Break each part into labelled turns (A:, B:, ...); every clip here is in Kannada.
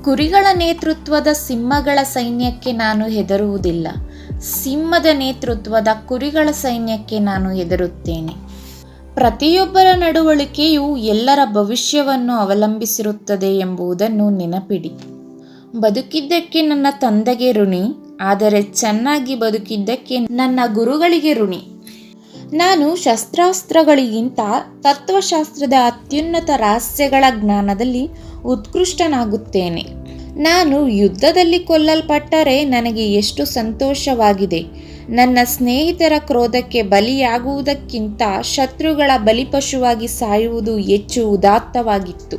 A: ಕುರಿಗಳ ನೇತೃತ್ವದ ಸಿಂಹಗಳ ಸೈನ್ಯಕ್ಕೆ ನಾನು ಹೆದರುವುದಿಲ್ಲ. ಸಿಂಹದ ನೇತೃತ್ವದ ಕುರಿಗಳ ಸೈನ್ಯಕ್ಕೆ ನಾನು ಹೆದರುತ್ತೇನೆ. ಪ್ರತಿಯೊಬ್ಬರ ನಡವಳಿಕೆಯು ಎಲ್ಲರ ಭವಿಷ್ಯವನ್ನು ಅವಲಂಬಿಸಿರುತ್ತದೆ ಎಂಬುದನ್ನು ನೆನಪಿಡಿ. ಬದುಕಿದ್ದಕ್ಕೆ ನನ್ನ ತಂದೆಗೆ ಋಣಿ, ಆದರೆ ಚೆನ್ನಾಗಿ ಬದುಕಿದ್ದಕ್ಕೆ ನನ್ನ ಗುರುಗಳಿಗೆ ಋಣಿ. ನಾನು ಶಸ್ತ್ರಾಸ್ತ್ರಗಳಿಗಿಂತ ತತ್ವಶಾಸ್ತ್ರದ ಅತ್ಯುನ್ನತ ರಹಸ್ಯಗಳ ಜ್ಞಾನದಲ್ಲಿ ಉತ್ಕೃಷ್ಟನಾಗುತ್ತೇನೆ. ನಾನು ಯುದ್ಧದಲ್ಲಿ ಕೊಲ್ಲಲ್ಪಟ್ಟರೆ ನನಗೆ ಎಷ್ಟು ಸಂತೋಷವಾಗಿದೆ. ನನ್ನ ಸ್ನೇಹಿತರ ಕ್ರೋಧಕ್ಕೆ ಬಲಿಯಾಗುವುದಕ್ಕಿಂತ ಶತ್ರುಗಳ ಬಲಿಪಶುವಾಗಿ ಸಾಯುವುದು ಹೆಚ್ಚು ಉದಾತ್ತವಾಗಿತ್ತು.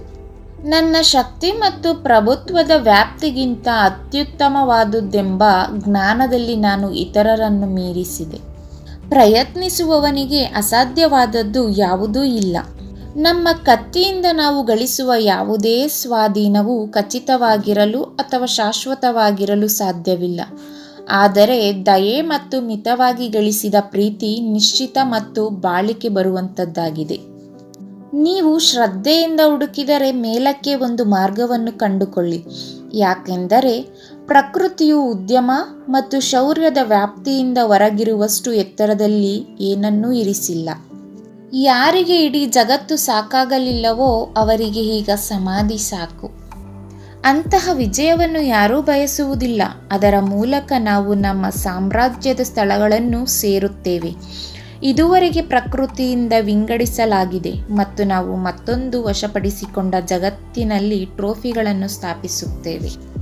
A: ನನ್ನ ಶಕ್ತಿ ಮತ್ತು ಪ್ರಭುತ್ವದ ವ್ಯಾಪ್ತಿಗಿಂತ ಅತ್ಯುತ್ತಮವಾದುದೆಂಬ ಜ್ಞಾನದಲ್ಲಿ ನಾನು ಇತರರನ್ನು ಮೀರಿಸಿದೆ. ಪ್ರಯತ್ನಿಸುವವನಿಗೆ ಅಸಾಧ್ಯವಾದದ್ದು ಯಾವುದೂ ಇಲ್ಲ. ನಮ್ಮ ಕತ್ತಿಯಿಂದ ನಾವು ಗಳಿಸುವ ಯಾವುದೇ ಸ್ವಾಧೀನವು ಖಚಿತವಾಗಿರಲು ಅಥವಾ ಶಾಶ್ವತವಾಗಿರಲು ಸಾಧ್ಯವಿಲ್ಲ. ಆದರೆ ದಯೆ ಮತ್ತು ಮಿತವಾಗಿ ಗಳಿಸಿದ ಪ್ರೀತಿ ನಿಶ್ಚಿತ ಮತ್ತು ಬಾಳಿಕೆ ಬರುವಂಥದ್ದಾಗಿದೆ. ನೀವು ಶ್ರದ್ಧೆಯಿಂದ ಹುಡುಕಿದರೆ ಮೇಲಕ್ಕೆ ಒಂದು ಮಾರ್ಗವನ್ನು ಕಂಡುಕೊಳ್ಳಿ. ಯಾಕೆಂದರೆ ಪ್ರಕೃತಿಯು ಉದ್ಯಮ ಮತ್ತು ಶೌರ್ಯದ ವ್ಯಾಪ್ತಿಯಿಂದ ಹೊರಗಿರುವಷ್ಟು ಎತ್ತರದಲ್ಲಿ ಏನನ್ನೂ ಇರಿಸಿಲ್ಲ. ಯಾರಿಗೆ ಇಡೀ ಜಗತ್ತು ಸಾಕಾಗಲಿಲ್ಲವೋ ಅವರಿಗೆ ಈಗ ಸಮಾಧಿ ಸಾಕು. ಅಂತಹ ವಿಜಯವನ್ನು ಯಾರೂ ಬಯಸುವುದಿಲ್ಲ. ಅದರ ಮೂಲಕ ನಾವು ನಮ್ಮ ಸಾಮ್ರಾಜ್ಯದ ಸ್ಥಳಗಳನ್ನು ಸೇರುತ್ತೇವೆ. ಇದುವರೆಗೆ ಪ್ರಕೃತಿಯಿಂದ ವಿಂಗಡಿಸಲಾಗಿದೆ ಮತ್ತು ನಾವು ಮತ್ತೊಂದು ವಶಪಡಿಸಿಕೊಂಡ ಜಗತ್ತಿನಲ್ಲಿ ಟ್ರೋಫಿಗಳನ್ನು ಸ್ಥಾಪಿಸುತ್ತೇವೆ.